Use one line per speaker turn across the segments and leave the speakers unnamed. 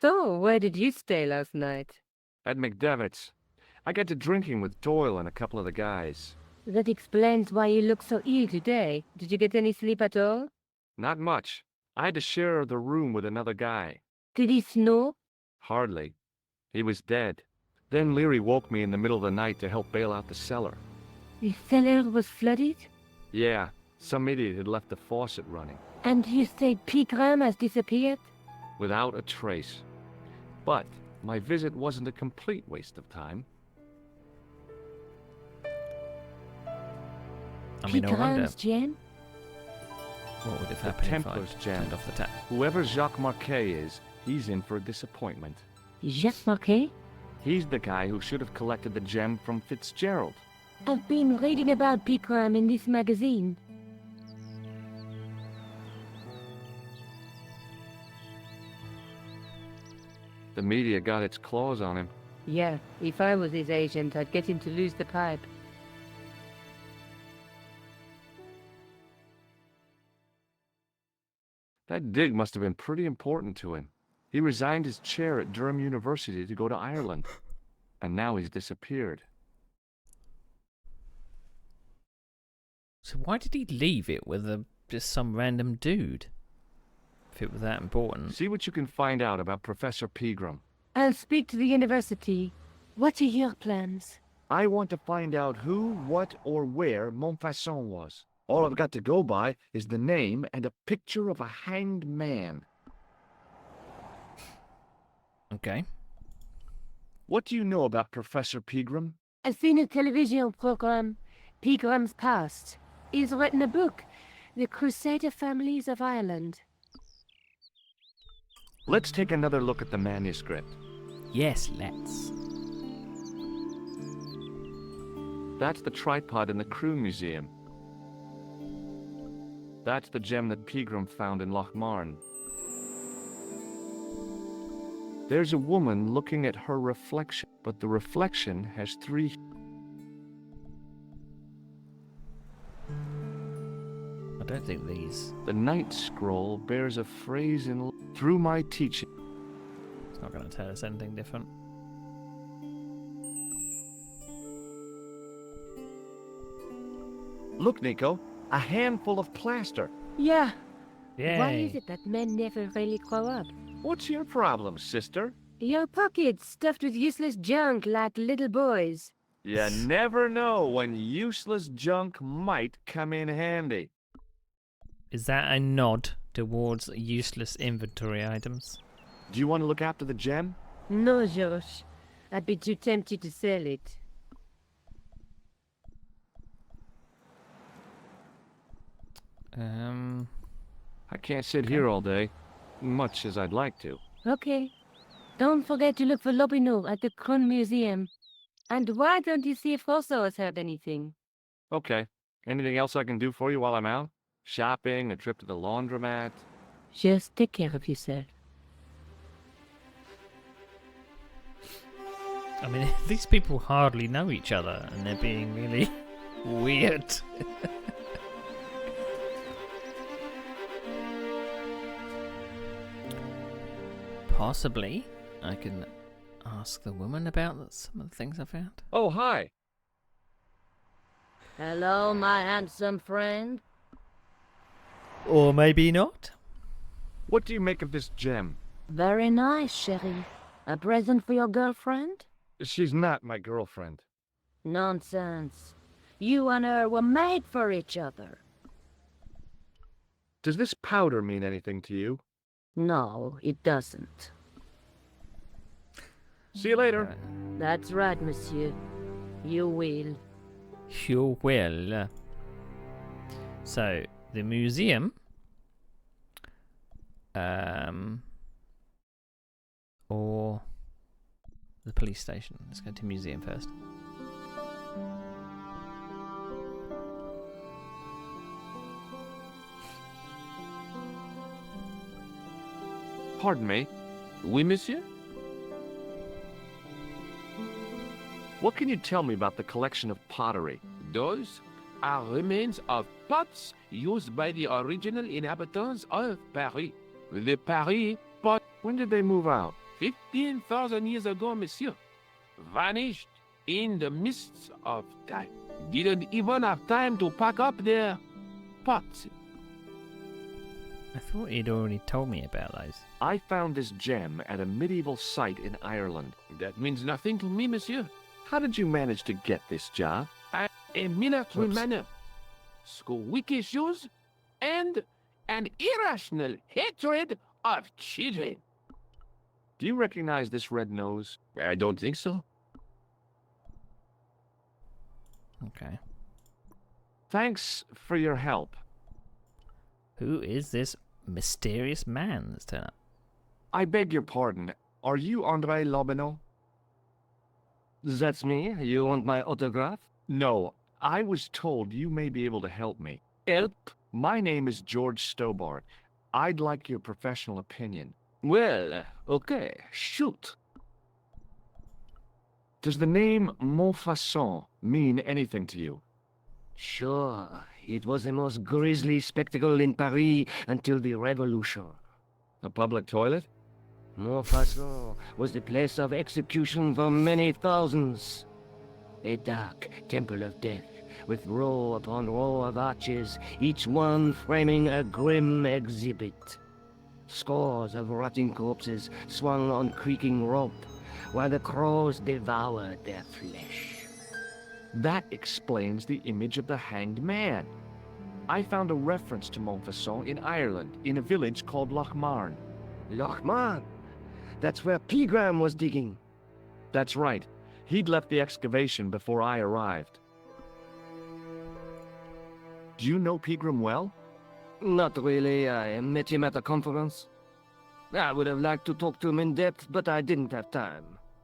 So, where did you stay last night?
At McDevitt's. I got to drinking with Doyle and a couple of the guys.
That explains why you look so ill today. Did you get any sleep at all?
Not much. I had to share the room with another guy.
Did he snore?
Hardly. He was dead. Then Leary woke me in the middle of the night to help bail out the cellar.
The cellar was flooded?
Yeah, some idiot had left the faucet running.
And you say Pegram has disappeared?
Without a trace. But my visit wasn't a complete waste of time.
I mean, I wonder
Pegram's gem?
what would have
The
happened if
Templar's
I
gem.
turned off the tap.
Whoever Jacques Marquet is, he's in for a disappointment.
Jacques Marquet?
He's the guy who should have collected the gem from Fitzgerald.
I've been reading about Pegram in this magazine.
The media got its claws on him.
Yeah, if I was his agent, I'd get him to lose the pipe.
That dig must have been pretty important to him. He resigned his chair at Durham University to go to Ireland. And now he's disappeared.
So why did he leave it with just some random dude? If it was that important.
See what you can find out about Professor Pegram.
I'll speak to the university. What are your plans?
I want to find out who, what, or where Montfaucon was. All I've got to go by is the name and a picture of a hanged man.
Okay.
What do you know about Professor Pegram?
I've seen a television program, Pegram's Past. He's written a book, The Crusader Families of Ireland.
Let's take another look at the manuscript.
Yes, let's.
That's the tripod in the Crew Museum. That's the gem that Pegram found in Lochmarn. There's a woman looking at her reflection, but the reflection has three...
I don't think these...
The Night Scroll bears a phrase in... Through my teaching.
It's not going to tell us anything different.
Look, Nico, a handful of plaster.
Yeah.
Yay.
Why is it that men never really grow up?
What's your problem, sister?
Your pockets stuffed with useless junk like little boys.
You never know when useless junk might come in handy.
Is that a nod towards useless inventory items?
Do you want to look after the gem?
No, Josh. I'd be too tempted to sell it.
I can't sit here all day, much as I'd like to.
Okay. Don't forget to look for Lobineau at the Kron Museum. And why don't you see if Rosso has heard anything?
Okay. Anything else I can do for you while I'm out? Shopping, a trip to the laundromat?
Just take care of yourself.
I mean, these people hardly know each other, and they're being really weird. Possibly, I can ask the woman about some of the things I found.
Oh, hi.
Hello, my handsome friend.
Or maybe not.
What do you make of this gem?
Very nice, Sherry. A present for your girlfriend?
She's not my girlfriend.
Nonsense. You and her were made for each other.
Does this powder mean anything to you?
No, it doesn't.
See you later.
That's right, monsieur. You will.
You will. So, the museum. Or the police station. Let's go to museum first.
Pardon me.
Oui, monsieur?
What can you tell me about the collection of pottery?
Those are remains of pots used by the original inhabitants of Paris. The Paris pot.
When did they move out?
15,000 years ago, monsieur. Vanished in the mists of time. Didn't even have time to pack up their pots.
I thought he'd already told me about those.
I found this gem at a medieval site in Ireland.
That means nothing to me, monsieur.
How did you manage to get this job?
A military
Whoops.
manner, school issues, and an irrational hatred of children.
Do you recognize this red nose?
I don't think so.
Okay.
Thanks for your help.
Who is this mysterious man that's turned up?
I beg your pardon. Are you André Lobineau?
That's me. You want my autograph?
No, I was told you may be able to help me.
Help?
My name is George Stobart. I'd like your professional opinion.
Well, okay, shoot.
Does the name Montfaucon mean anything to you?
Sure, it was the most grisly spectacle in Paris until the Revolution.
A public toilet?
Montfaucon was the place of execution for many thousands. A dark temple of death, with row upon row of arches, each one framing a grim exhibit. Scores of rotting corpses swung on creaking rope, while the crows devoured their flesh.
That explains the image of the hanged man. I found a reference to Montfaucon in Ireland, in a village called Lochmarn.
Lochmarn! That's where Pegram was digging.
That's right. He'd left the excavation before I arrived. Do you know Pegram well?
Not really. I met him at a conference. I would have liked to talk to him in depth, but I didn't have time.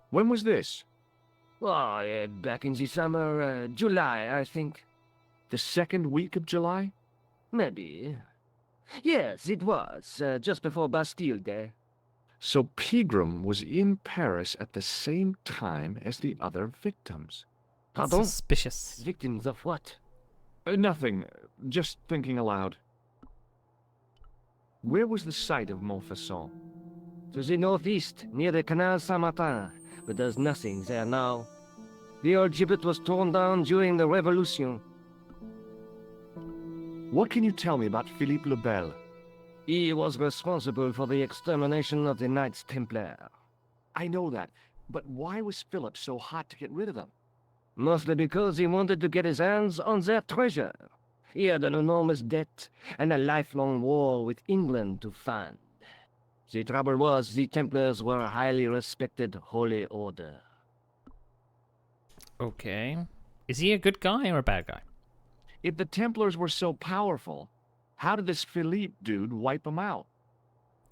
When was this?
Oh, back in the summer, July, I think.
The second week of July?
Maybe. Yes, it was, just before Bastille Day.
So Pegram was in Paris at the same time as the other victims.
Pardon?
Suspicious.
Victims of what?
Nothing. Just thinking aloud. Where was the site of Montfaucon?
To the northeast, near the Canal Saint-Martin, but there's nothing there now. The old gibbet was torn down during the Revolution.
What can you tell me about Philippe le Bel?
He was responsible for the extermination of the Knights Templar.
I know that, but why was Philip so hot to get rid of them?
Mostly because he wanted to get his hands on their treasure. He had an enormous debt and a lifelong war with England to fund. The trouble was, the Templars were a highly respected holy order.
Okay. Is he a good guy or a bad guy?
If the Templars were so powerful, how did this Philippe dude wipe them out?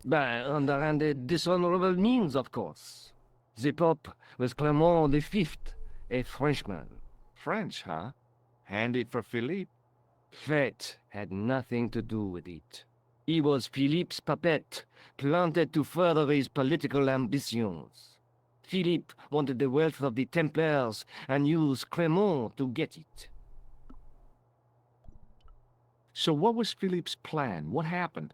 By underhanded, dishonorable means, of course. The Pope was Clement V, a Frenchman.
French, huh? Handy for Philippe.
Fate had nothing to do with it. He was Philippe's puppet, planted to further his political ambitions. Philippe wanted the wealth of the Templars and used Clement to get it.
So what was Philippe's plan? What happened?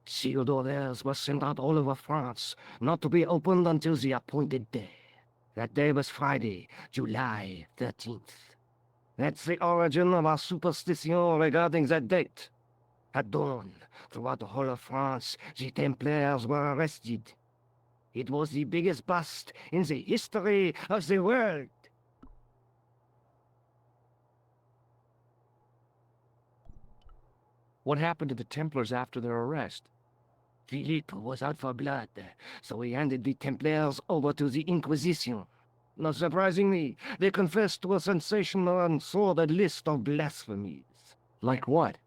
Sealed orders were sent out all over France, not to be opened until the appointed day. That day was Friday, July 13th. That's the origin of our superstition regarding that date. At dawn, throughout the whole of France, the Templars were arrested. It was the biggest bust in the history of the world.
What happened to the Templars after their arrest?
Philippe was out for blood, so he handed the Templars over to the Inquisition. Not surprisingly, they confessed to a sensational and sordid list of blasphemies.
Like what?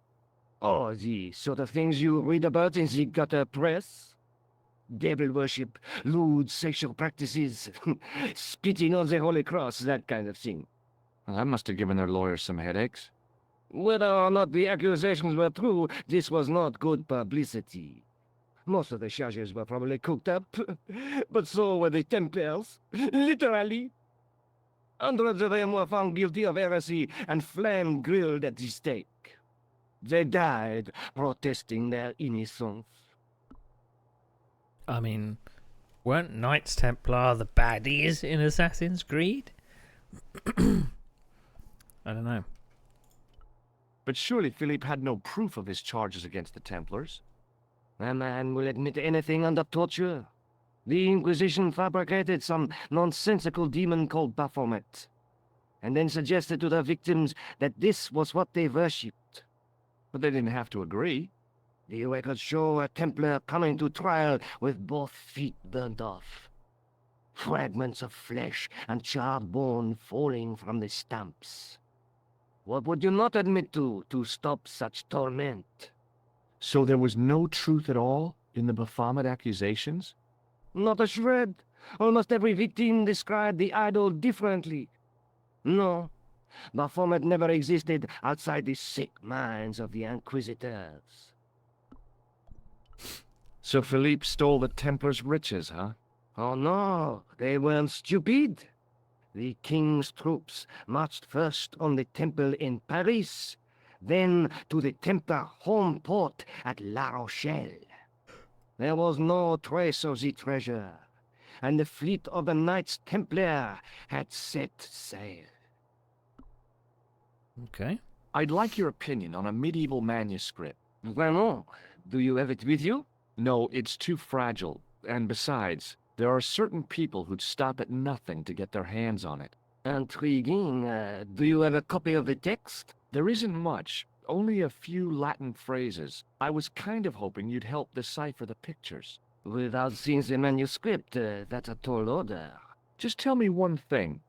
Oh, the sort of things you read about in the gutter press. Devil worship, lewd sexual practices, spitting on the Holy Cross, that kind of thing.
Well, that must have given their lawyers some headaches.
Whether or not the accusations were true, this was not good publicity. Most of the charges were probably cooked up, but so were the Templars, literally. Hundreds of them were found guilty of heresy and flame-grilled at the stake. They died protesting their innocence.
I mean, Weren't Knights Templar the baddies in Assassin's Creed? I don't know.
But surely Philippe had no proof of his charges against the Templars.
A man will admit anything under torture. The Inquisition fabricated some nonsensical demon called Baphomet, and then suggested to their victims that this was what they worshipped.
But they didn't have to agree.
The records show a Templar coming to trial with both feet burnt off. Fragments of flesh and charred bone falling from the stumps. What would you not admit to stop such torment?
So there was no truth at all in the Baphomet accusations?
Not a shred. Almost every victim described the idol differently. No, Baphomet never existed outside the sick minds of the Inquisitors.
So Philippe stole the Templars' riches, huh?
Oh no, they weren't stupid. The king's troops marched first on the temple in Paris, then to the Templar home port at La Rochelle. There was no trace of the treasure, and the fleet of the Knights Templar had set sail.
Okay.
I'd like your opinion on a medieval manuscript.
Vraiment, do you have it with you?
No, it's too fragile. And besides, there are certain people who'd stop at nothing to get their hands on it.
Intriguing. Do you have a copy of the text?
There isn't much, only a few Latin phrases. I was kind of hoping you'd help decipher the pictures.
Without seeing the manuscript, that's a tall order.
Just tell me one thing.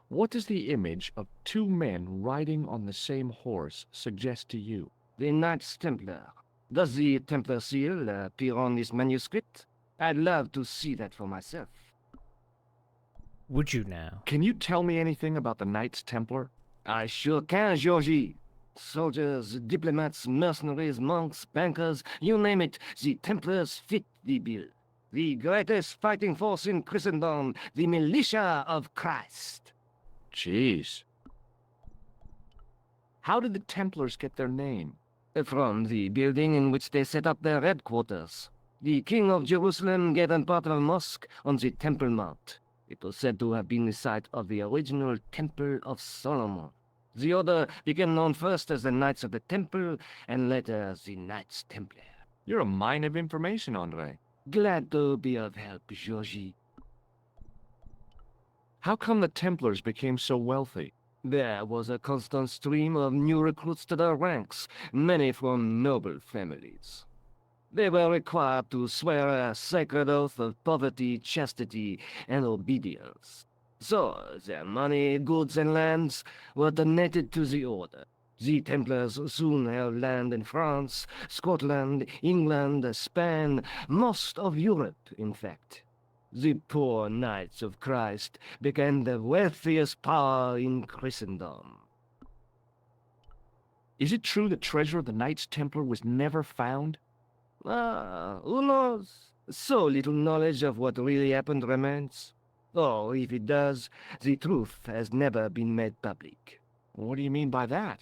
What does the image of two men riding on the same horse suggest to you?
The Knights Templar. Does the Templar seal appear on this manuscript? I'd love to see that for myself.
Would you now?
Can you tell me anything about the Knights Templar?
I sure can, Georgie. Soldiers, diplomats, mercenaries, monks, bankers, you name it, the Templars fit the bill. The greatest fighting force in Christendom, the militia of Christ.
Jeez. How did the Templars get their name?
From the building in which they set up their headquarters. The King of Jerusalem gave them part of a mosque on the Temple Mount. It was said to have been the site of the original Temple of Solomon. The order became known first as the Knights of the Temple, and later as the Knights Templar.
You're a mine of information, Andre.
Glad to be of help, Georgie.
How come the Templars became so wealthy?
There was a constant stream of new recruits to their ranks, many from noble families. They were required to swear a sacred oath of poverty, chastity, and obedience. So, their money, goods, and lands were donated to the order. The Templars soon held land in France, Scotland, England, Spain, most of Europe, in fact. The poor Knights of Christ became the wealthiest power in Christendom.
Is it true the treasure of the Knights Templar was never found?
Who knows? So little knowledge of what really happened remains. Oh, if it does, the truth has never been made public.
What do you mean by that?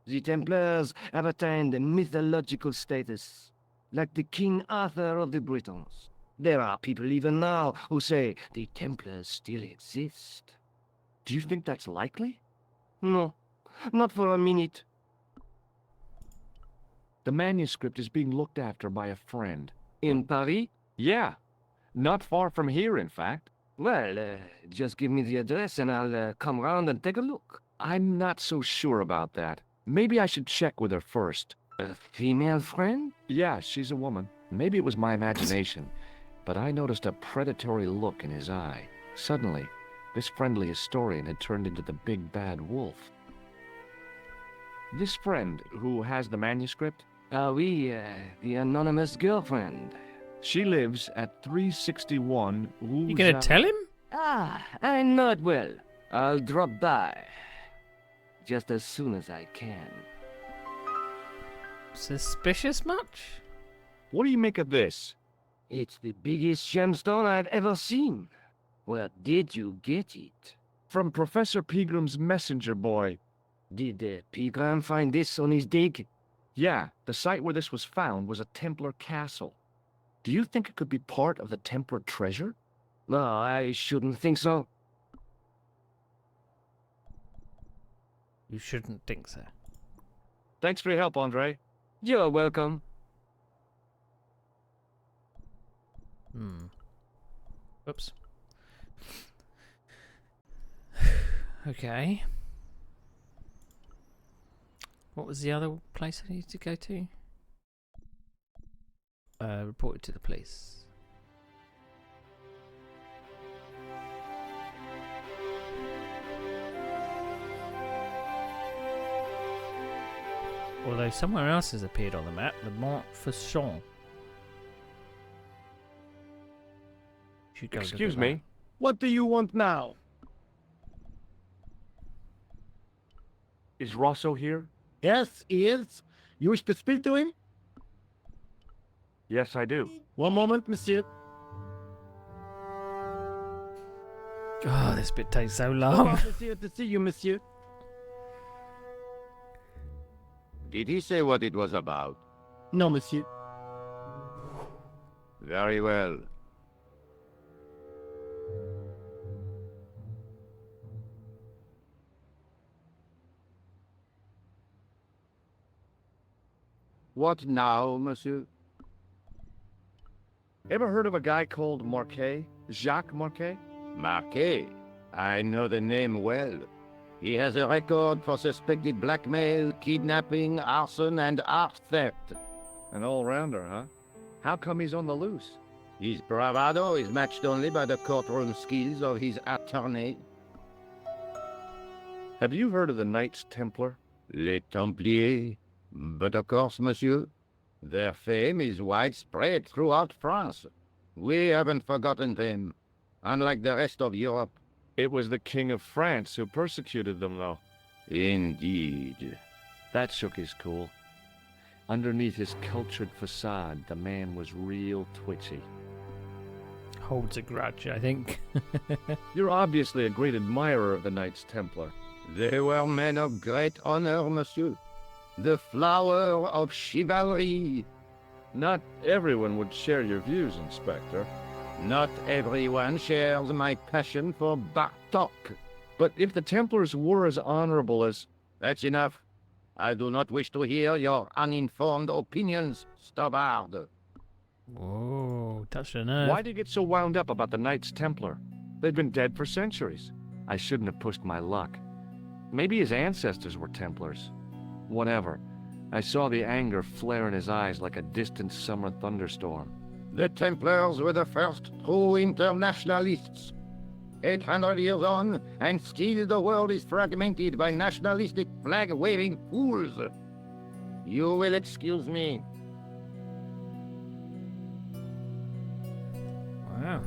The Templars have attained a mythological status, like the King Arthur of the Britons. There are people even now who say the Templars still exist.
Do you think that's likely?
No, not for a minute.
The manuscript is being looked after by a friend.
In Paris?
Yeah. Not far from here, in fact.
Well, just give me the address and I'll come round and take a look.
I'm not so sure about that. Maybe I should check with her first.
A female friend?
Yeah, she's a woman. Maybe it was my imagination, but I noticed a predatory look in his eye. Suddenly, this friendly historian had turned into the big bad wolf. This friend, who has the manuscript?
The anonymous girlfriend.
She lives at 361 Rue...
You gonna tell him?
I know it well. I'll drop by. Just as soon as I can.
Suspicious much?
What do you make of this?
It's the biggest gemstone I've ever seen. Where did you get it?
From Professor Pegram's messenger boy.
Did Pegram find this on his dig?
Yeah, the site where this was found was a Templar castle.
Do you think it could be part of the Templar treasure?
No, I shouldn't think so.
You shouldn't think so.
Thanks for your help, Andre.
You're welcome.
Whoops. Okay. What was the other place I needed to go to? Report it to the police. Although somewhere else has appeared on the map, the Montfaucon. Should go look at
Excuse
that.
me.
What do you want now?
Is Rosso here?
Yes, he is. You wish to speak to him?
Yes, I do.
One moment, monsieur.
Oh, this bit takes so
Au
long.
revoir, monsieur, to see you, monsieur.
Did he say what it was about?
No, monsieur.
Very well. What now, monsieur?
Ever heard of a guy called Marquet? Jacques Marquet?
Marquet. I know the name well. He has a record for suspected blackmail, kidnapping, arson, and art theft.
An all-rounder, huh? How come he's on the loose?
His bravado is matched only by the courtroom skills of his attorney.
Have you heard of the Knights Templar?
Les Templiers. But of course, monsieur, their fame is widespread throughout France. We haven't forgotten them, unlike the rest of Europe.
It was the King of France who persecuted them, though.
Indeed.
That shook his cool. Underneath his cultured facade, the man was real twitchy.
Holds a grudge, I think.
You're obviously a great admirer of the Knights Templar.
They were men of great honor, monsieur. The flower of chivalry.
Not everyone would share your views, Inspector.
Not everyone shares my passion for Bartok.
But if the Templars were as honorable as...
That's enough. I do not wish to hear your uninformed opinions, Stobbard.
Whoa, touched a nerve.
Why do you get so wound up about the Knights Templar? They've been dead for centuries. I shouldn't have pushed my luck. Maybe his ancestors were Templars. Whatever. I saw the anger flare in his eyes like a distant summer thunderstorm.
The Templars were the first true internationalists. 800 years on, and still the world is fragmented by nationalistic flag-waving fools. You will excuse me.
Wow.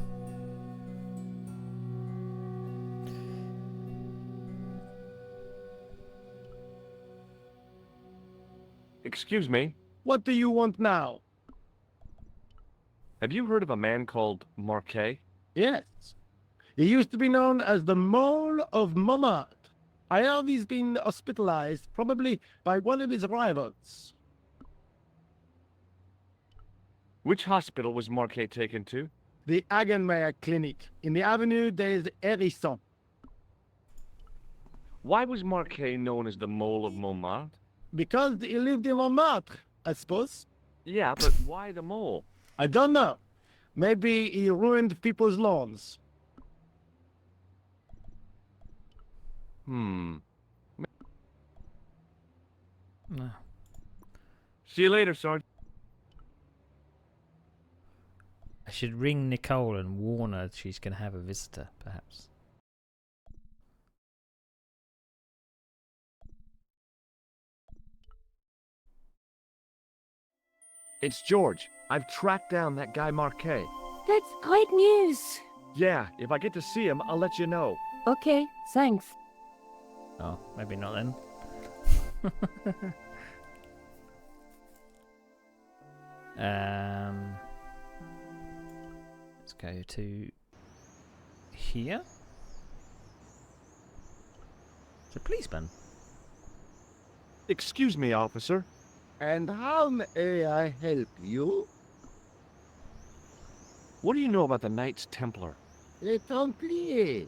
Excuse me.
What do you want now?
Have you heard of a man called Marquet?
Yes. He used to be known as the Mole of Montmartre. I heard he's been hospitalized, probably by one of his rivals.
Which hospital was Marquet taken to?
The Hagenmeyer Clinic in the Avenue des Hérissons.
Why was Marquet known as the Mole of Montmartre?
Because he lived in Montmartre, I suppose.
Yeah, but why the mole?
I don't know. Maybe he ruined people's lawns.
No.
No.
See you later, Sergeant.
I should ring Nicole and warn her she's going to have a visitor, perhaps.
It's George. I've tracked down that guy Marquet.
That's great news.
Yeah, if I get to see him, I'll let you know.
Okay, thanks.
Oh, maybe not then. Let's go to here. It's a policeman.
Excuse me, officer.
And how may I help you?
What do you know about the Knights Templar?
Les Templiers.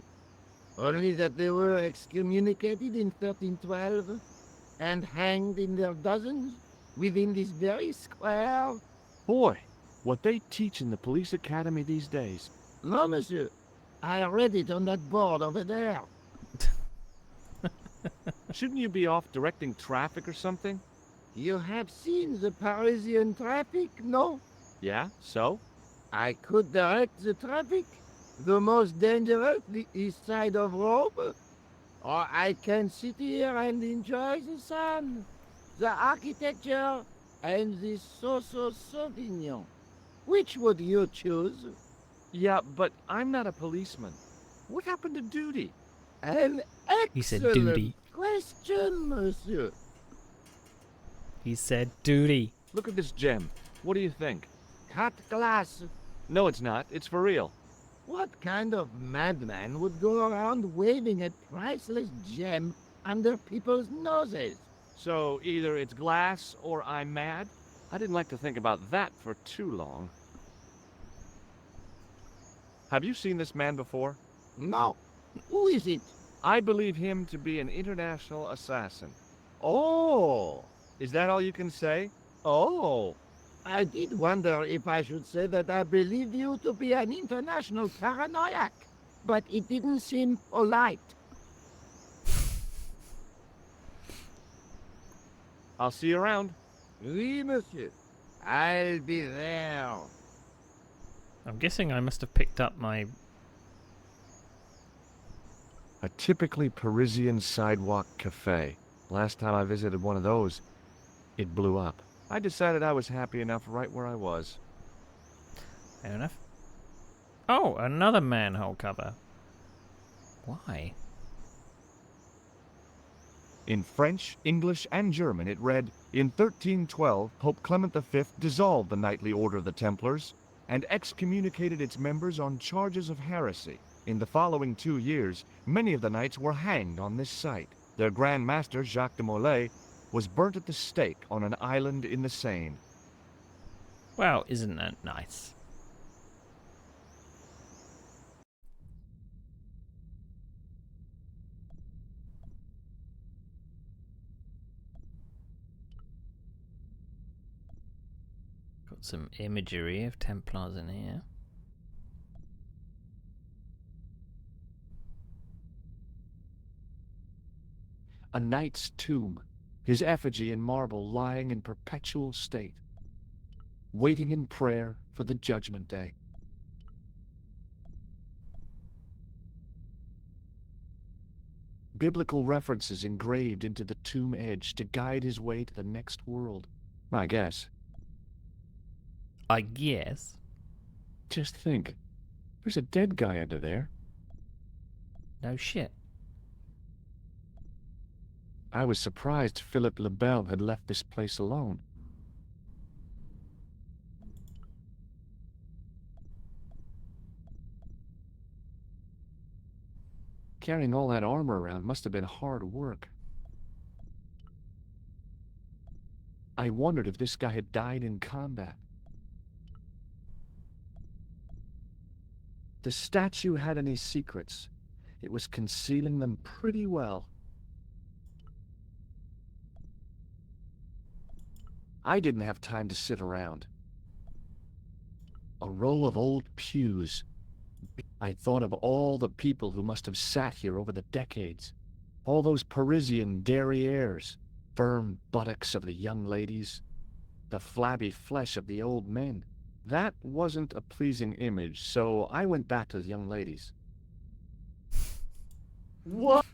Only that they were excommunicated in 1312 and hanged in their dozens within this very square.
Boy, what they teach in the police academy these days.
No, monsieur. I read it on that board over there.
Shouldn't you be off directing traffic or something?
You have seen the Parisian traffic, no?
Yeah, so?
I could direct the traffic. The most dangerous, the east side of Rome. Or I can sit here and enjoy the sun, the architecture, and the Sauvignon. Which would you choose?
Yeah, but I'm not a policeman. What happened to duty?
An
He said
excellent
duty.
question, monsieur.
He said duty.
Look at this gem. What do you think?
Cut glass.
No, it's not. It's for real.
What kind of madman would go around waving a priceless gem under people's noses?
So either it's glass or I'm mad? I didn't like to think about that for too long. Have you seen this man before?
No. Who is it?
I believe him to be an international assassin.
Oh,
Is that all you can say? Oh.
I did wonder if I should say that I believe you to be an international paranoiac, but it didn't seem polite.
I'll see you around.
Oui, monsieur. I'll be there.
I'm guessing I must have picked up my...
A typically Parisian sidewalk cafe. Last time I visited one of those, it blew up. I decided I was happy enough right where I was.
Fair enough. Oh, another manhole cover. Why?
In French, English, and German it read, "In 1312, Pope Clement V dissolved the Knightly Order of the Templars and excommunicated its members on charges of heresy. In the following 2 years, many of the knights were hanged on this site. Their Grand Master, Jacques de Molay, was burnt at the stake on an island in the Seine."
Well, isn't that nice? Got some imagery of Templars in here.
A knight's tomb, his effigy in marble lying in perpetual state, waiting in prayer for the judgment day. Biblical references engraved into the tomb edge to guide his way to the next world. I guess.
I guess.
Just think, there's a dead guy under there.
No shit.
I was surprised Philippe le Bel had left this place alone. Carrying all that armor around must have been hard work. I wondered if this guy had died in combat. The statue had any secrets. It was concealing them pretty well. I didn't have time to sit around. A row of old pews. I thought of all the people who must have sat here over the decades. All those Parisian derrieres, firm buttocks of the young ladies, the flabby flesh of the old men. That wasn't a pleasing image, so I went back to the young ladies.
What?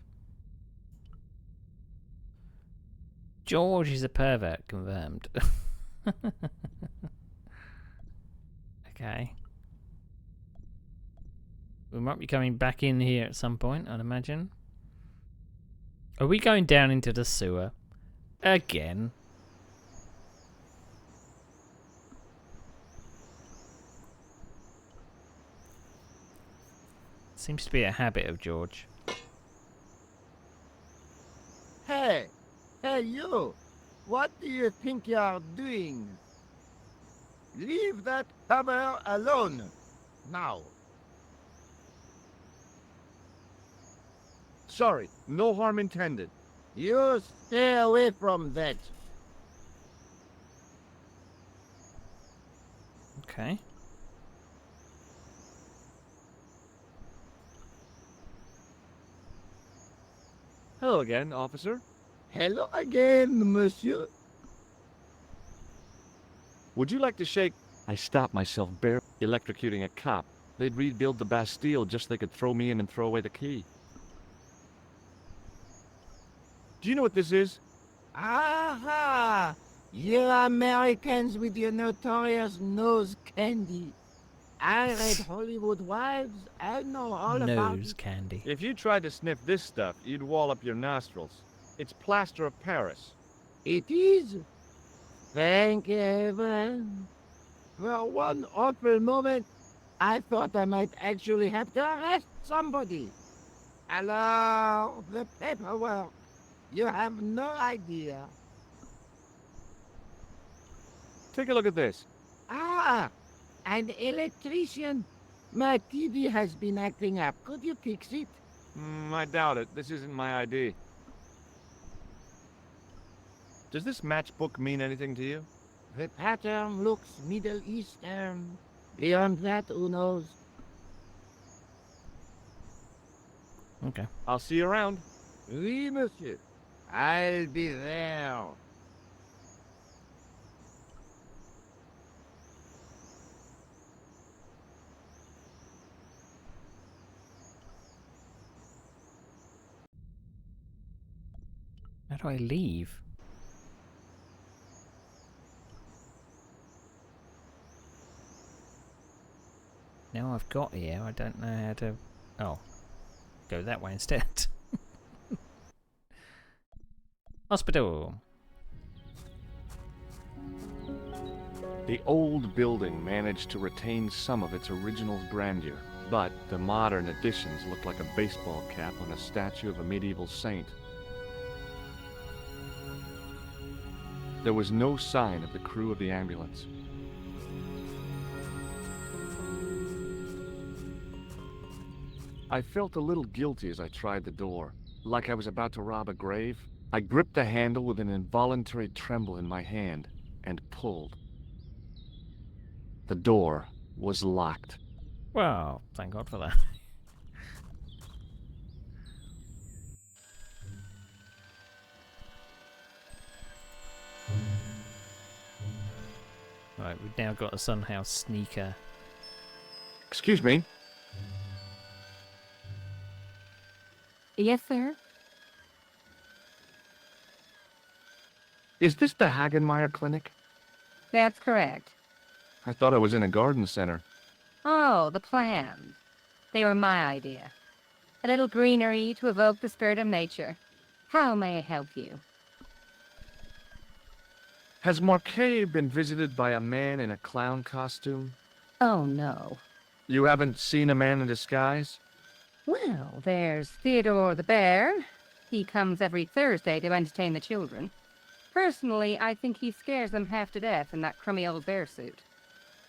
George is a pervert, confirmed. Okay. We might be coming back in here at some point, I'd imagine. Are we going down into the sewer? Again? Seems to be a habit of George.
Hey! Hey, you! What do you think you're doing? Leave that cover alone! Now.
Sorry, no harm intended.
You stay away from that.
Okay.
Hello again, officer.
Hello again, monsieur.
Would you like to shake? I stopped myself bare electrocuting a cop. They'd rebuild the Bastille just so they could throw me in and throw away the key. Do you know what this is?
Aha! You Americans with your notorious nose candy. I read Hollywood Wives. I know all about
Nose
it.
candy.
If you tried to sniff this stuff, you'd wall up your nostrils. It's plaster of Paris.
It is. Thank heaven. For one awful moment, I thought I might actually have to arrest somebody. Hello, the paperwork. You have no idea.
Take a look at this.
Ah, an electrician. My TV has been acting up. Could you fix it?
I doubt it. This isn't my ID. Does this matchbook mean anything to you?
The pattern looks Middle Eastern. Beyond that, who knows?
Okay.
I'll see you around.
Oui, monsieur. I'll be there.
How do I leave? Now I've got here, I don't know how to... Oh. Go that way instead. Hospital.
The old building managed to retain some of its original grandeur, but the modern additions look like a baseball cap on a statue of a medieval saint. There was no sign of the crew of the ambulance. I felt a little guilty as I tried the door, like I was about to rob a grave. I gripped the handle with an involuntary tremble in my hand and pulled. The door was locked.
Well, thank God for that. Right, we've now got a Sunhouse sneaker.
Excuse me.
Yes, sir.
Is this the Hagenmeyer Clinic?
That's correct.
I thought I was in a garden center.
Oh, the plans. They were my idea. A little greenery to evoke the spirit of nature. How may I help you?
Has Marquet been visited by a man in a clown costume?
Oh, no.
You haven't seen a man in disguise?
Well, there's Theodore the bear. He comes every Thursday to entertain the children. Personally, I think he scares them half to death in that crummy old bear suit.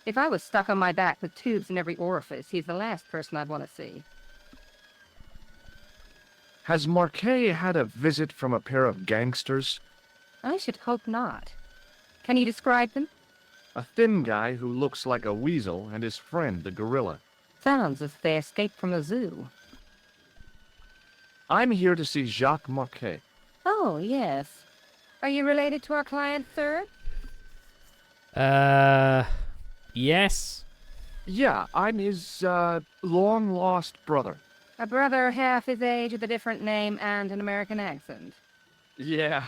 If I was stuck on my back with tubes in every orifice, he's the last person I'd want to see.
Has Marquet had a visit from a pair of gangsters?
I should hope not. Can you describe them?
A thin guy who looks like a weasel and his friend, the gorilla.
Sounds as if they escaped from the zoo.
I'm here to see Jacques Marquet.
Oh, yes. Are you related to our client, sir?
Yes.
Yeah, I'm his, long-lost brother.
A brother half his age with a different name and an American accent.
Yeah,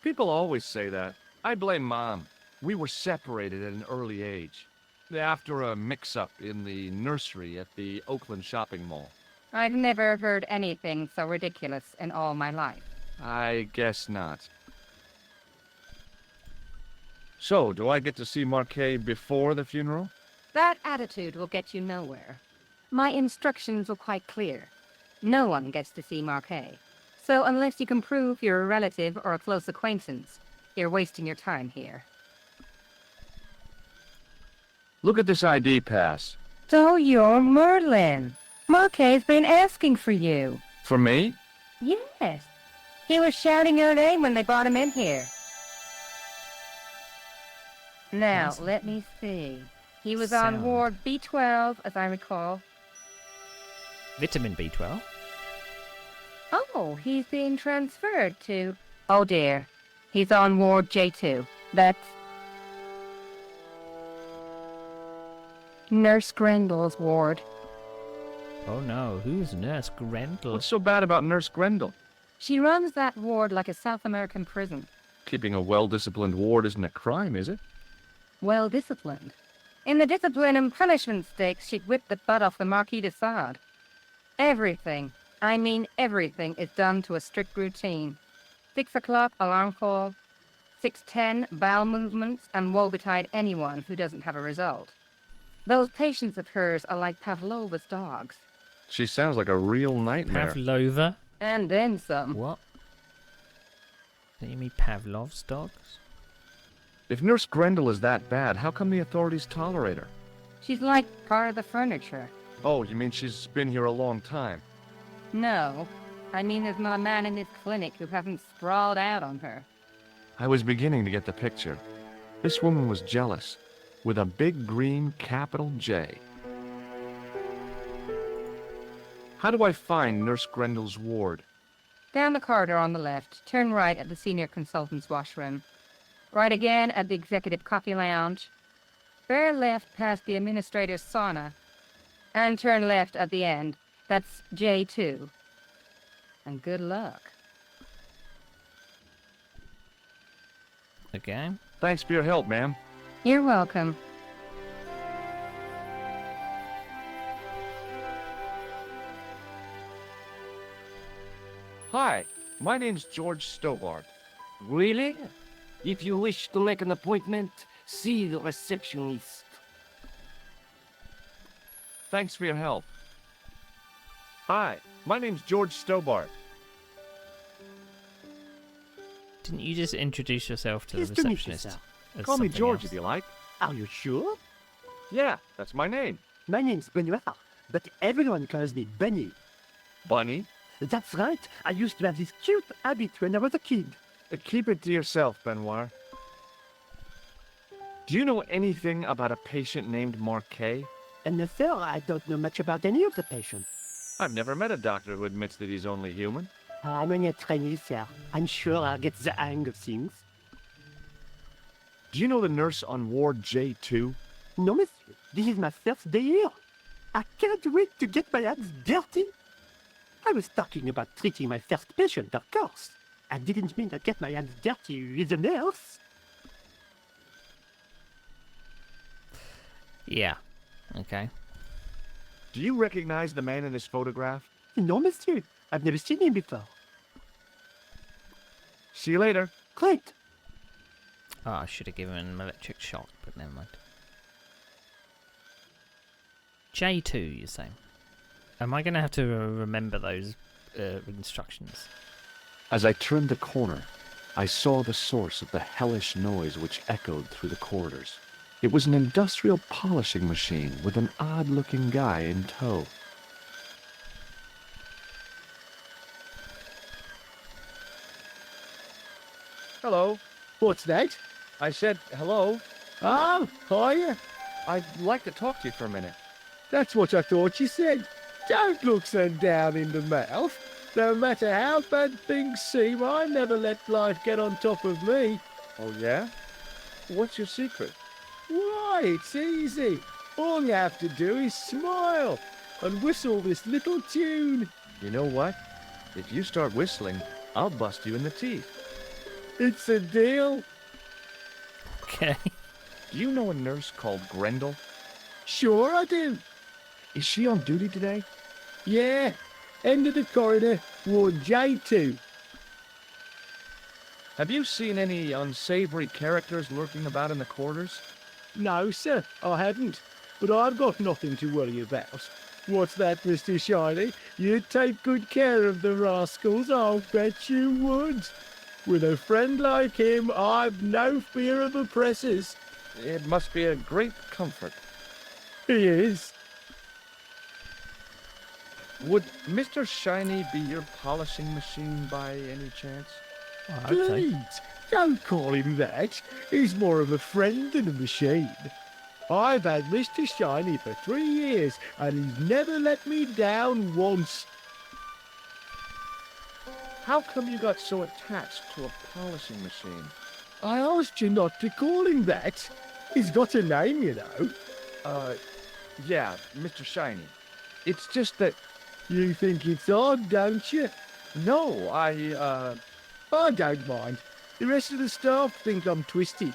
people always say that. I blame Mom. We were separated at an early age. After a mix-up in the nursery at the Oakland shopping mall.
I've never heard anything so ridiculous in all my life.
I guess not. So, do I get to see Marquet before the funeral?
That attitude will get you nowhere. My instructions were quite clear. No one gets to see Marquet. So unless you can prove you're a relative or a close acquaintance, you're wasting your time here.
Look at this ID pass.
So you're Merlin. Marquet's been asking for you.
For me?
Yes. He was shouting your name when they brought him in here. Now,
Yes.
let me see. He was on
Sound.
Ward B12, as I recall.
Vitamin B12.
Oh, he's being transferred to... Oh dear. He's on Ward J2. That's... Nurse Grendel's ward.
Oh no, who's Nurse Grendel?
What's so bad about Nurse Grendel?
She runs that ward like a South American prison.
Keeping a well-disciplined ward isn't a crime, is it?
Well disciplined. In the discipline and punishment stakes, she'd whip the butt off the Marquis de Sade. Everything, I mean everything, is done to a strict routine. 6 o'clock, alarm call. 6:10, bowel movements, and woe betide anyone who doesn't have a result. Those patients of hers are like Pavlova's dogs.
She sounds like a real nightmare.
Pavlova?
And then some.
What? Don't you mean Pavlov's dogs?
If Nurse Grendel is that bad, how come the authorities tolerate her?
She's like part of the furniture.
Oh, you mean she's been here a long time?
No, I mean there's not a man in this clinic who hasn't sprawled out on her.
I was beginning to get the picture. This woman was jealous, with a big green capital J. How do I find Nurse Grendel's ward?
Down the corridor on the left, turn right at the senior consultant's washroom. Right again at the executive coffee lounge. Bear left past the administrator's sauna. And turn left at the end. That's J2. And good luck.
Okay.
Thanks for your help, ma'am.
You're welcome.
Hi, my name's George Stobart.
Really? If you wish to make an appointment, see the receptionist.
Thanks for your help. Hi, my name's George Stobart.
Didn't you just introduce yourself to the
Pleased to meet you,
receptionist?
sir.
as
Call me
something
George
else?
if you like.
Are you sure?
Yeah, that's my name.
My name's Benoit, but everyone calls me Benny.
Bunny.
That's right. I used to have this cute habit when I was a kid.
Keep it to yourself, Benoit. Do you know anything about a patient named Marquet?
And no, sir, I don't know much about any of the patients.
I've never met a doctor who admits that he's only human.
I'm only a trainee, sir. I'm sure I'll get the hang of things.
Do you know the nurse on Ward J2?
No, monsieur. This is my first day here. I can't wait to get my hands dirty. I was talking about treating my first patient, of course. I didn't mean to get my hands dirty with a nurse.
Yeah. Okay.
Do you recognize the man in this photograph?
No, monsieur. I've never seen him before.
See you later.
Great.
Oh, I should have given him an electric shock, but never mind. J2, you're saying? Am I going to have to remember those instructions?
As I turned the corner, I saw the source of the hellish noise which echoed through the corridors. It was an industrial polishing machine with an odd-looking guy in tow. Hello.
What's that?
I said hello.
Oh, hiya.
I'd like to talk to you for a minute.
That's what I thought you said. Don't look so down in the mouth. No matter how bad things seem, I never let life get on top of me.
Oh, yeah? What's your secret?
Why, it's easy. All you have to do is smile and whistle this little tune.
You know what? If you start whistling, I'll bust you in the teeth.
It's a deal.
Okay.
Do you know a nurse called Grendel?
Sure I do.
Is she on duty today?
Yeah. End of the corridor, Ward J2.
Have you seen any unsavory characters lurking about in the quarters?
No, sir, I haven't. But I've got nothing to worry about. What's that, Mr. Shiny? You'd take good care of the rascals, I'll bet you would. With a friend like him, I've no fear of oppressors.
It must be a great comfort.
He is.
Would Mr. Shiny be your polishing machine by any chance?
I hope so.
Please, don't call him that. He's more of a friend than a machine. I've had Mr. Shiny for 3 years, and he's never let me down once.
How come you got so attached to a polishing machine?
I asked you not to call him that. He's got a name, you know.
Yeah, Mr. Shiny. It's just that...
You think it's odd, don't you?
No,
I don't mind. The rest of the staff think I'm twisted.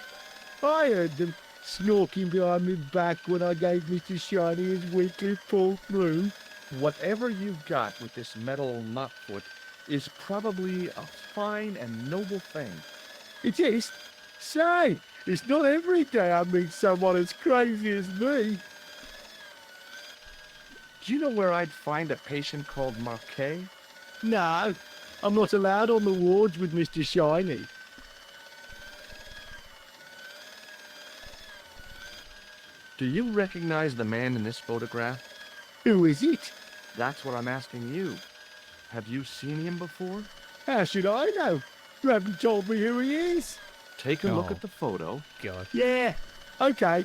I heard them snorking behind my back when I gave Mr. Shiny his weekly pull through.
whatever you've got with this metal nutfoot is probably a fine and noble thing.
It is. Say, it's not every day I meet someone as crazy as me.
Do you know where I'd find a patient called Marquet?
No, I'm not allowed on the wards with Mr. Shiny.
Do you recognize the man in this photograph?
Who is it?
That's what I'm asking you. Have you seen him before?
How should I know? You haven't told me who he is.
Take a look
Oh.
at the photo.
God.
Yeah, okay.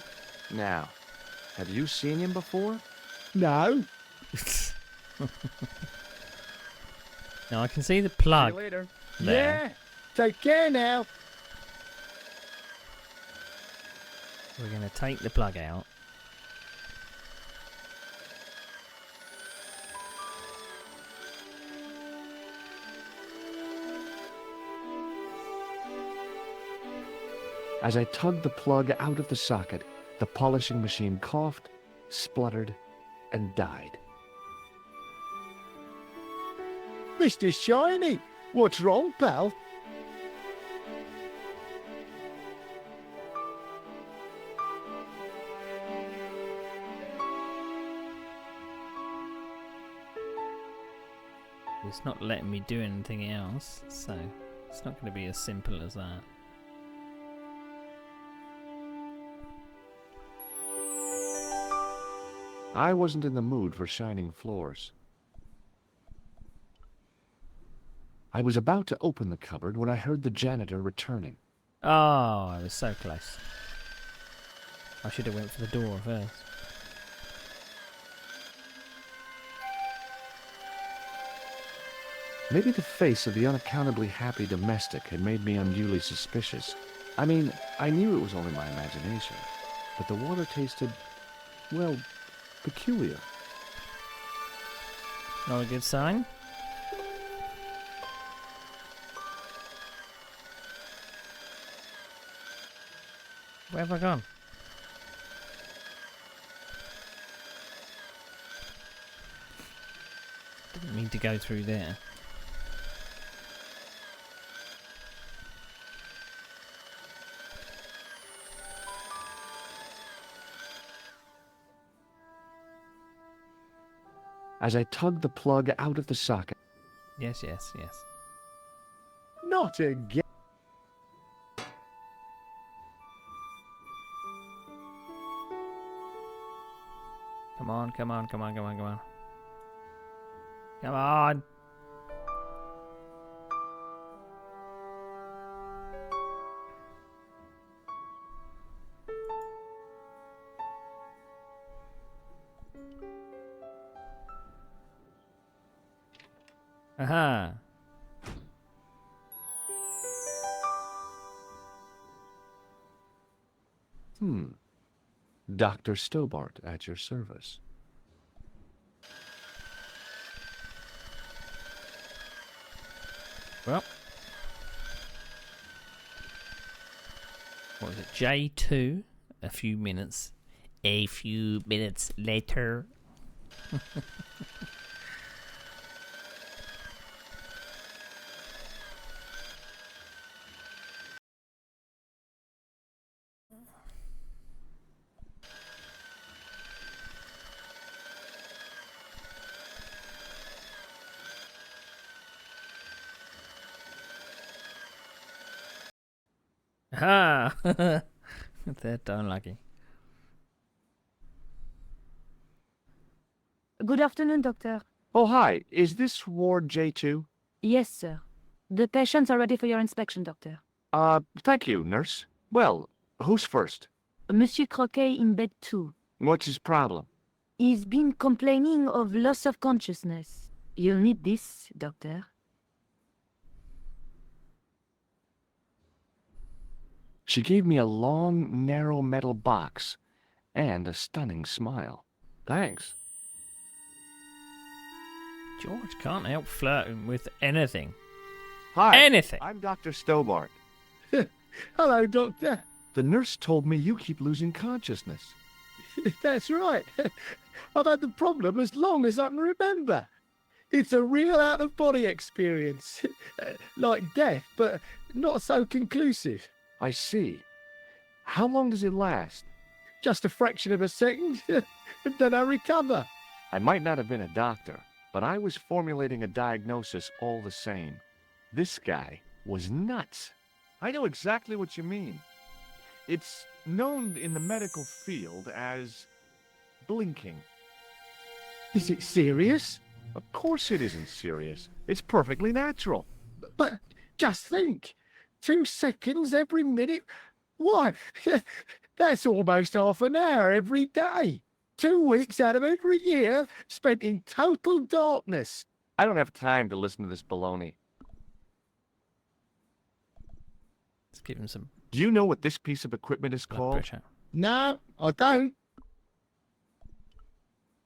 Now, have you seen him before?
No.
Now I can see the plug
See you later.
there.
Yeah. Take care now.
We're going to take the plug out.
As I tugged the plug out of the socket, the polishing machine coughed, spluttered, and died.
Mr. Shiny, what's wrong, pal?
It's not letting me do anything else, so it's not going to be as simple as that.
I wasn't in the mood for shining floors. I was about to open the cupboard when I heard the janitor returning.
Oh, I was so close. I should have went for the door first.
Maybe the face of the unaccountably happy domestic had made me unduly suspicious. I mean, I knew it was only my imagination, but the water tasted, well, peculiar.
Not a good sign. Where have I gone? Didn't mean to go through there.
As I tugged the plug out of the socket,
Yes, yes, yes.
Not again.
Come on, come on, come on, come on, come on. Come on! Aha!
Dr. Stobart at your service.
Well. What was it? J2. A few minutes later. Ha! They're unlucky.
Good afternoon, doctor.
Oh, hi. Is this Ward J2?
Yes, sir. The patients are ready for your inspection, doctor.
Thank you, nurse. Well, who's first?
Monsieur Croquet in bed 2.
What's his problem?
He's been complaining of loss of consciousness. You'll need this, doctor.
She gave me a long, narrow metal box and a stunning smile. Thanks.
George can't help flirting with anything.
Hi.
Anything.
I'm Dr. Stobart.
Hello, Doctor.
The nurse told me you keep losing consciousness.
That's right. I've had the problem as long as I can remember. It's a real out-of-body experience. Like death, but not so conclusive.
I see. How long does it last?
Just a fraction of a second, and then I recover.
I might not have been a doctor, but I was formulating a diagnosis all the same. This guy was nuts. I know exactly what you mean. It's known in the medical field as blinking.
Is it serious?
Of course it isn't serious. It's perfectly natural.
But just think, 2 seconds every minute? Why, that's almost half an hour every day. 2 weeks out of every year spent in total darkness.
I don't have time to listen to this baloney.
Let's give him some
Do you know what this piece of equipment is
blood
called?
pressure.
No, I don't.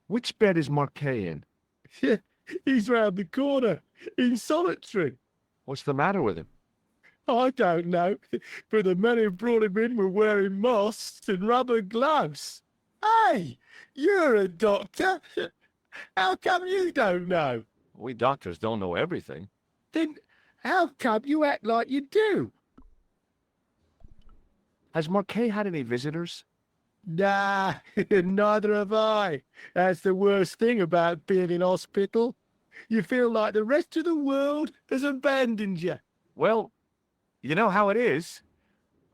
Which bed is Marquet in?
He's round the corner, in solitary.
What's the matter with him?
I don't know, but the men who brought him in were wearing masks and rubber gloves. Hey, you're a doctor. How come you don't know?
We doctors don't know everything.
Then how come you act like you do?
Has Marquet had any visitors?
Nah, neither have I. That's the worst thing about being in hospital. You feel like the rest of the world has abandoned you.
Well, you know how it is.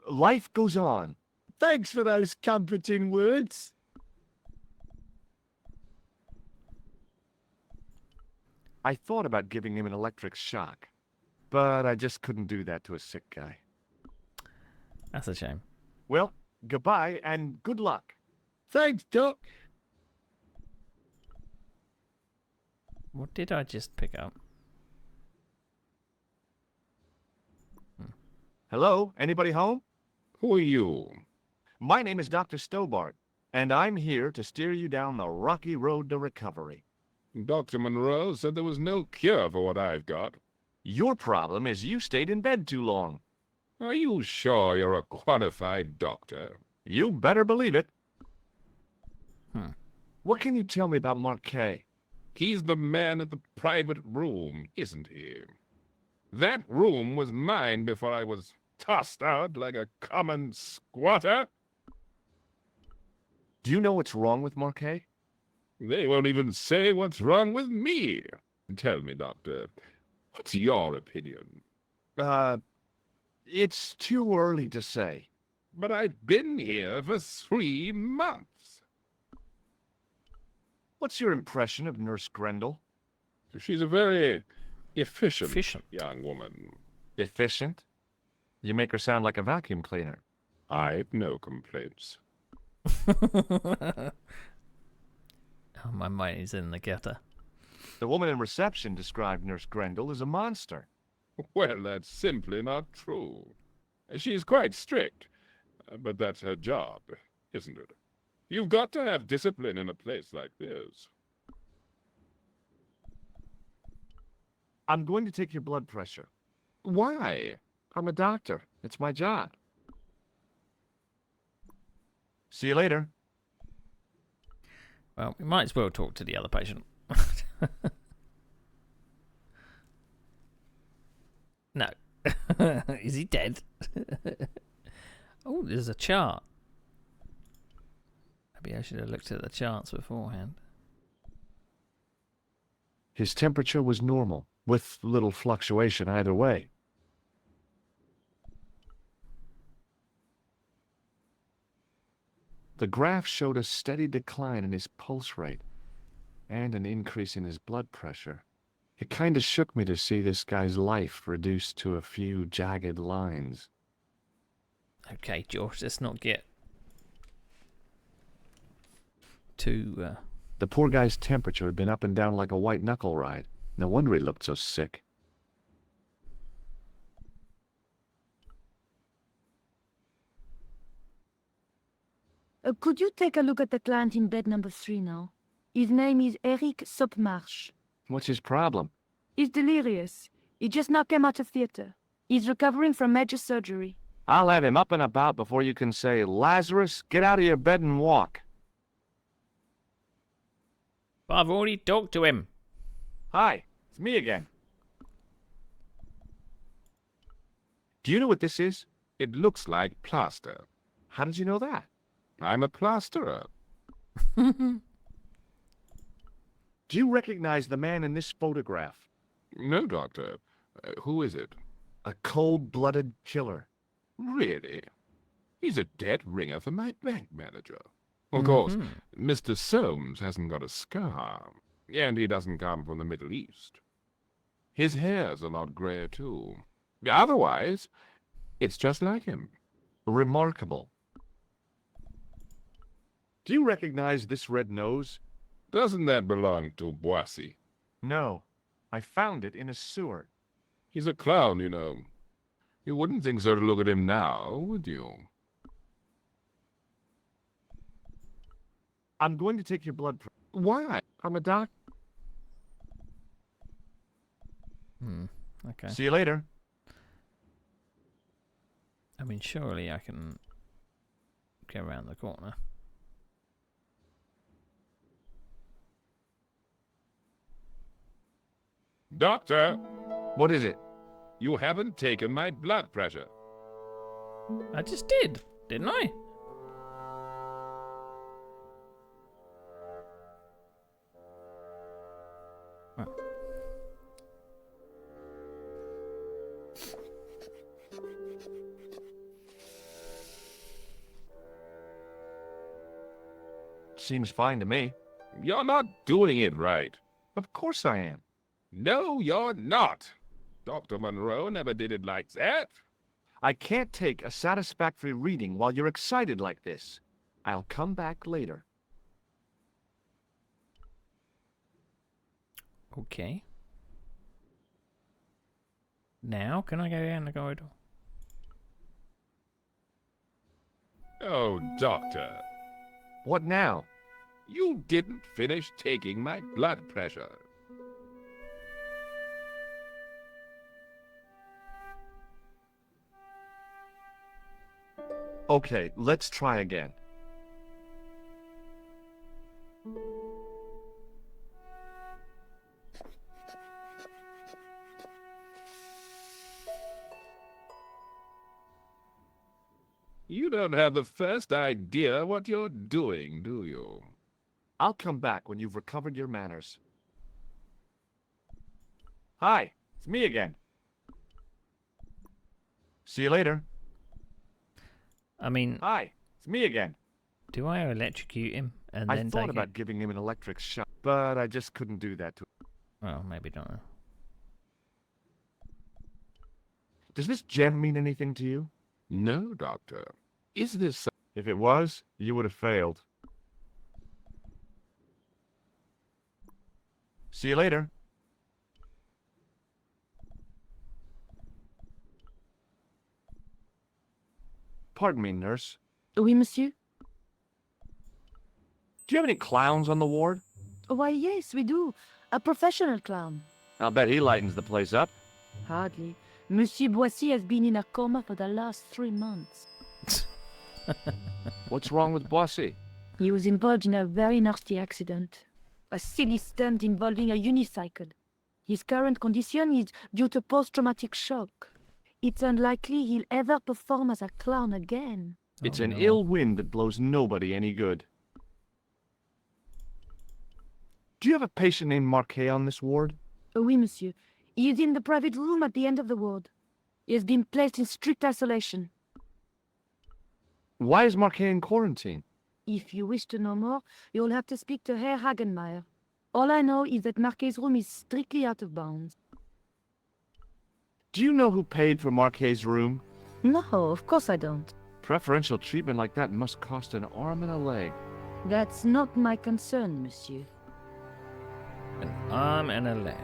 Life goes on.
Thanks for those comforting words.
I thought about giving him an electric shock, but I just couldn't do that to a sick guy.
That's a shame.
Well, goodbye and good luck.
Thanks, Doc.
What did I just pick up?
Hello? Anybody home?
Who are you?
My name is Dr. Stobart, and I'm here to steer you down the rocky road to recovery.
Dr. Monroe said there was no cure for what I've got.
Your problem is you stayed in bed too long.
Are you sure you're a qualified doctor?
You better believe it.
Hmm.
What can you tell me about Marquet?
He's the man at the private room, isn't he? That room was mine before I was tossed out like a common squatter.
Do you know what's wrong with Marquet?
They won't even say what's wrong with me. Tell me, Doctor, what's your opinion?
It's too early to say.
But I've been here for 3 months.
What's your impression of Nurse Grendel?
She's a very efficient,
Efficient.
young woman.
Efficient? You make her sound like a vacuum cleaner.
I've no complaints.
Oh, my mind is in the gutter.
The woman in reception described Nurse Grendel as a monster.
Well, that's simply not true. She's quite strict, but that's her job, isn't it? You've got to have discipline in a place like this.
I'm going to take your blood pressure.
Why?
I'm a doctor. It's my job. See you later.
Well, we might as well talk to the other patient. No. Is he dead? Oh, there's a chart. Maybe I should have looked at the charts beforehand.
His temperature was normal, with little fluctuation either way. The graph showed a steady decline in his pulse rate. and an increase in his blood pressure. It kinda shook me to see this guy's life reduced to a few jagged lines.
Okay, George, let's not get too.
The poor guy's temperature had been up and down like a white knuckle ride. No wonder he looked so sick.
Could you take a look at the client in bed number 3 now? His name is Eric Sopmarsh.
What's his problem?
He's delirious. He just now came out of theater. He's recovering from major surgery.
I'll have him up and about before you can say, Lazarus, get out of your bed and walk.
But I've already talked to him.
Hi, it's me again. Do you know what this is?
It looks like plaster.
How did you know that?
I'm a plasterer.
Do you recognize the man in this photograph?
No, Doctor. Who is it?
A cold-blooded killer.
Really? He's a dead ringer for my bank manager. Of course, Mr. Soames hasn't got a scar, and he doesn't come from the Middle East. His hair's a lot grayer, too. Otherwise, it's just like him.
Remarkable. Do you recognize this red nose?
Doesn't that belong to Boissy?
No. I found it in a sewer.
He's a clown, you know. You wouldn't think so to look at him now, would you?
I'm going to take your blood pressure.
Why? I'm a doctor.
Okay.
See you later.
I mean, surely I can get around the corner.
Doctor,
What is it?
you haven't taken my blood pressure.
I just did, didn't I? Oh.
Seems fine to me.
You're not doing it right.
Of course I am.
No, you're not. Dr. Monroe never did it like that.
I can't take a satisfactory reading while you're excited like this. I'll come back later.
Okay. Now, can I go down the corridor?
Oh, Doctor,
What now?
you didn't finish taking my blood pressure.
Okay, let's try again.
You don't have the first idea what you're doing, do you?
I'll come back when you've recovered your manners. Hi, it's me again. See you later.
I mean,
Hi, it's me again.
do I electrocute him and
I
then
thought
take
about
it?
giving him an electric shock, but I just couldn't do that to him.
Well, maybe not.
Does this gem mean anything to you?
No, Doctor. Is this...
If it was, you would have failed. See you later. Pardon me, nurse.
Oui, monsieur?
Do you have any clowns on the ward?
Why, yes, we do. A professional clown.
I'll bet he lightens the place up.
Hardly. Monsieur Boissy has been in a coma for the last 3 months.
What's wrong with Boissy?
He was involved in a very nasty accident. A silly stunt involving a unicycle. His current condition is due to post-traumatic shock. It's unlikely he'll ever perform as a clown again.
It's
Oh,
an
no.
ill wind that blows nobody any good. Do you have a patient named Marquet on this ward?
Oui, monsieur. He is in the private room at the end of the ward. He has been placed in strict isolation.
Why is Marquet in quarantine?
If you wish to know more, you'll have to speak to Herr Hagenmeier. All I know is that Marquet's room is strictly out of bounds.
Do you know who paid for Marquet's room?
No, of course I don't.
Preferential treatment like that must cost an arm and a leg.
That's not my concern, monsieur.
An arm and a leg.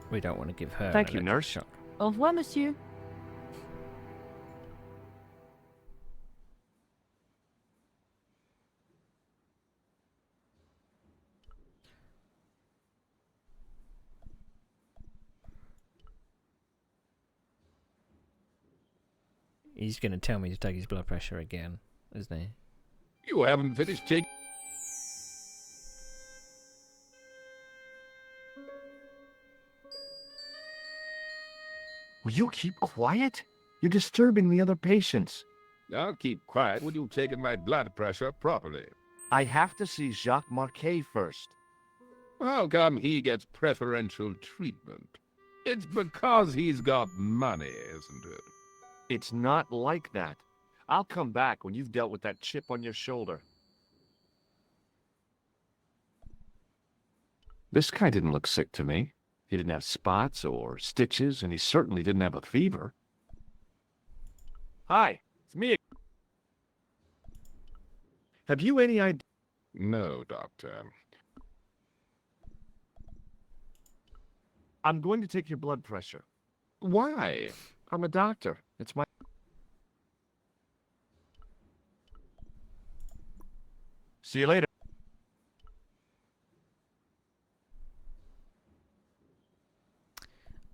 We don't want to give her.
Thank
an
you,
electric
nurse.
shock.
Au revoir, monsieur.
He's going to tell me to take his blood pressure again, isn't he?
You haven't finished taking...
Will you keep quiet? You're disturbing the other patients.
I'll keep quiet when you've taken my blood pressure properly.
I have to see Jacques Marquet first.
How come he gets preferential treatment? It's because he's got money, isn't it?
It's not like that. I'll come back when you've dealt with that chip on your shoulder.
This guy didn't look sick to me. He didn't have spots or stitches, and he certainly didn't have a fever.
Hi, it's me. Have you any idea?
No, Doctor.
I'm going to take your blood pressure.
Why?
I'm a doctor. It's my... See you later.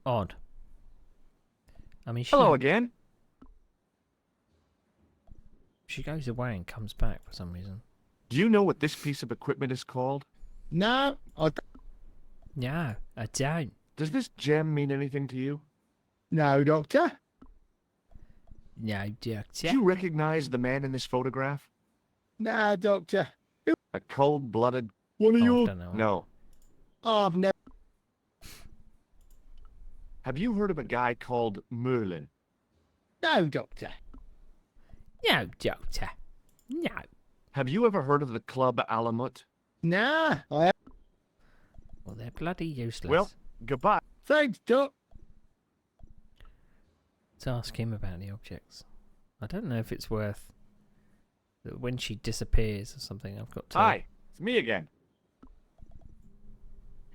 Odd. I mean,
Hello again.
she goes away and comes back for some reason.
Do you know what this piece of equipment is called?
No,
No, I don't.
Does this gem mean anything to you?
no, Doctor.
No,
Do
doctor.
you recognize the man in this photograph?
No, Doctor.
A cold-blooded...
One of
Oh, I don't know.
No.
I've never...
Have you heard of a guy called Merlin?
No, Doctor.
No, doctor. No.
Have you ever heard of the Club Alamut?
Nah, I...
Well, they're bloody useless.
Well, goodbye.
Thanks, Doc.
Let's ask him about the objects. I don't know if it's worth that when she disappears or something. I've got to.
Hi, it's me again.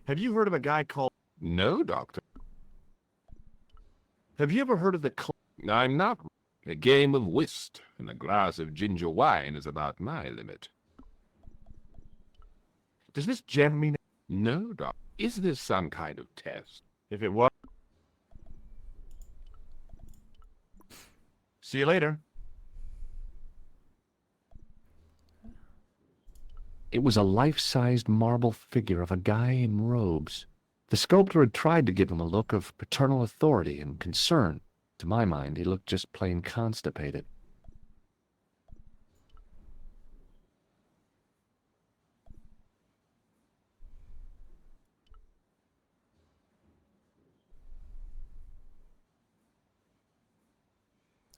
Have you heard of a guy called...
No, Doctor.
Have you ever heard of the Club...
I'm not. A game of whist and a glass of ginger wine is about my limit.
Does this gem mean...
No, Doc. Is this some kind of test?
If it was... See you later.
It was a life-sized marble figure of a guy in robes. The sculptor had tried to give him a look of paternal authority and concern. To my mind, he looked just plain constipated.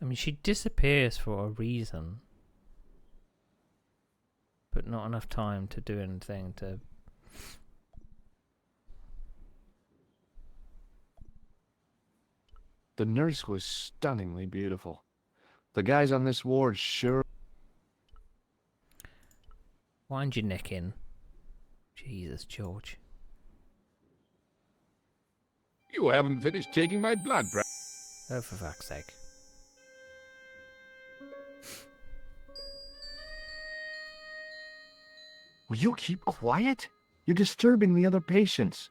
I mean, she disappears for a reason, but not enough time to do anything to.
The nurse was stunningly beautiful. The guys on this ward sure...
Wind your neck in. Jesus, George.
You haven't finished taking my blood pressure.
Oh, for fuck's sake.
Will you keep quiet? You're disturbing the other patients.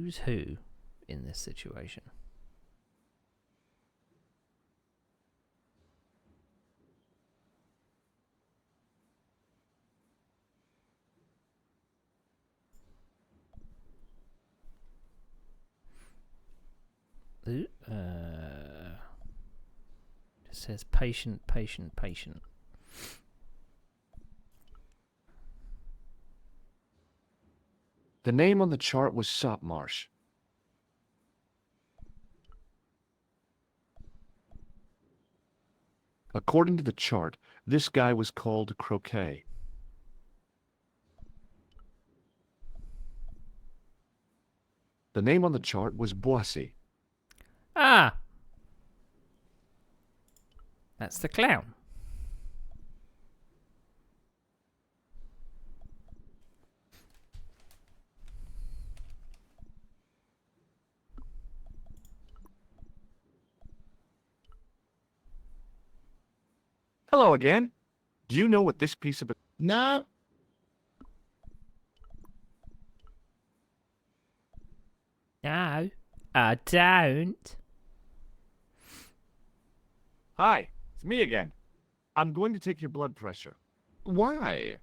who's who in this situation. Ooh, it says patient, patient, patient.
The name on the chart was Sopmarsh. According to the chart, this guy was called Croquet. The name on the chart was Boissy.
Ah! That's the clown.
Hello again. Do you know what this piece of...
No,
No, I don't.
Hi, it's me again. I'm going to take your blood pressure.
why?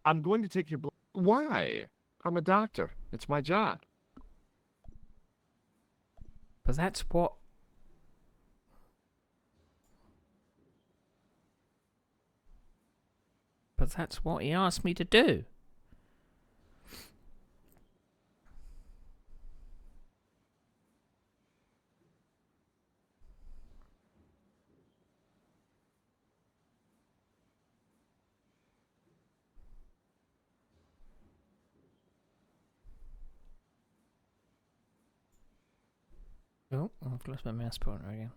I'm going to take your blood...
Why?
I'm a doctor. It's my job.
But that's what... But that's what he asked me to do. Oh, I've lost my mouse pointer again.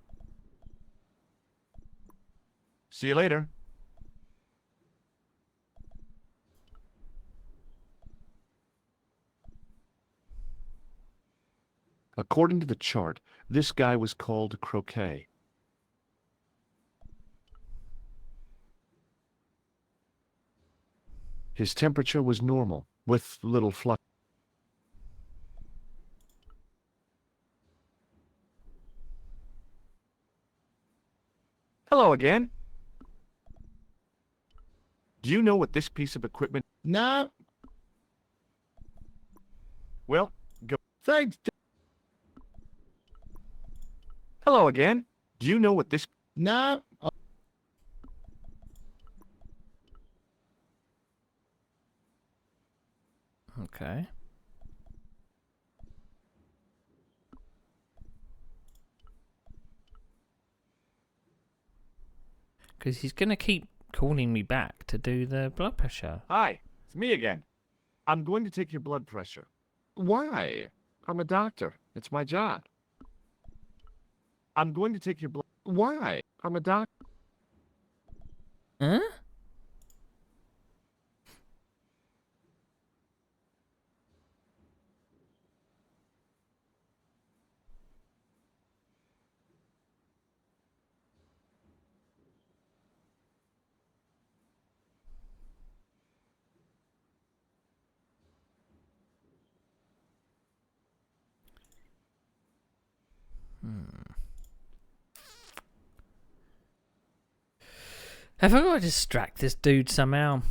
See you later. According to the chart, this guy was called Croquet. His temperature was normal, with little fluctuations. Hello again. Do you know what this piece of equipment...
No,
Well, go...
thanks.
Hello again. Do you know what this...
No,
Okay. Because he's going to keep calling me back to do the blood pressure.
Hi, it's me again. I'm going to take your blood pressure.
why?
I'm a doctor. It's my job. I'm going to take your blood...
Why?
I'm a doctor.
Huh? Have I got to distract this dude somehow?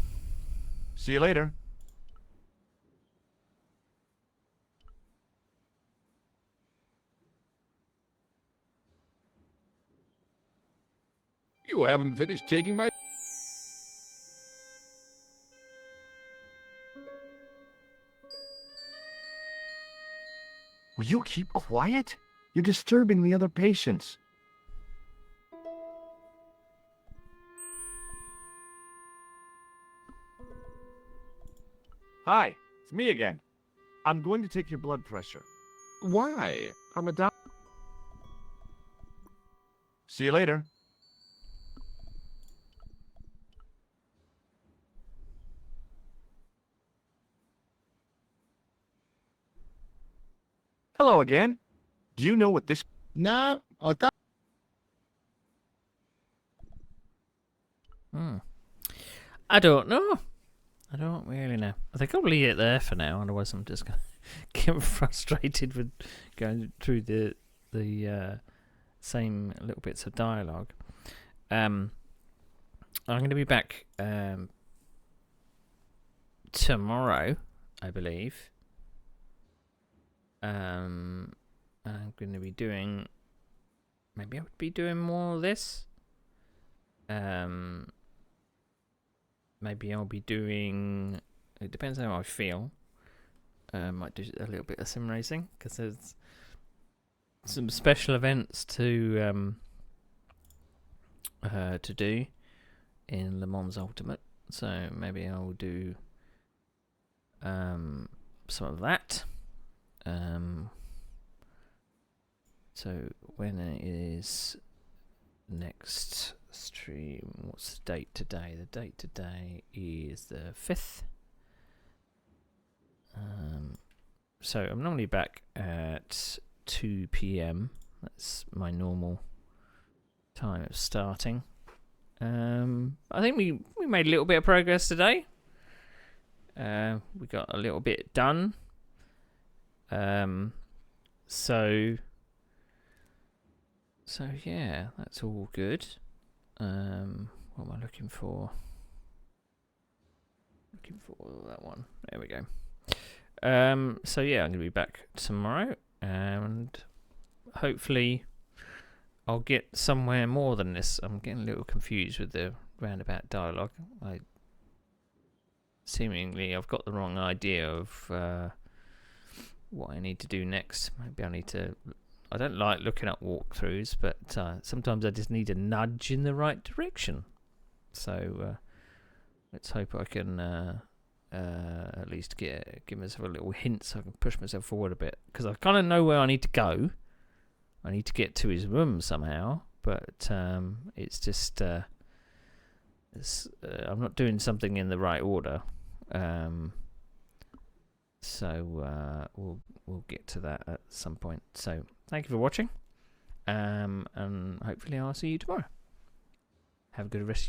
See you later.
You haven't finished taking my...
Will you keep quiet? You're disturbing the other patients.
Hi, it's me again. I'm going to take your blood pressure.
Why?
I'm a doctor. See you later. Hello again. Do you know what this...
No, I thought...
I don't know. I don't really know. I think I'll leave it there for now, otherwise I'm just going to get frustrated with going through the same little bits of dialogue. I'm going to be back tomorrow, I believe. I'm going to be doing... Maybe I would be doing more of this. Maybe I'll be doing... It depends how I feel. Might do a little bit of sim racing, because there's some special events to do in Le Mans Ultimate. So maybe I'll do some of that. So when is next stream? What's the date today? The date today is the 5th. So I'm normally back at 2 p.m. That's my normal time of starting. I think we made a little bit of progress today. We got a little bit done. So yeah, that's all good. What am I looking for? Looking for that one. There we go. So yeah, I'm gonna be back tomorrow, and hopefully I'll get somewhere more than this. I'm getting a little confused with the roundabout dialogue. Seemingly I've got the wrong idea of what I need to do next. Maybe I need to... I don't like looking at walkthroughs, but sometimes I just need a nudge in the right direction. So let's hope I can at least give myself a little hint so I can push myself forward a bit. Because I kind of know where I need to go. I need to get to his room somehow, but it's just... I'm not doing something in the right order. So we'll get to that at some point. So thank you for watching, and hopefully I'll see you tomorrow. Have a good rest of your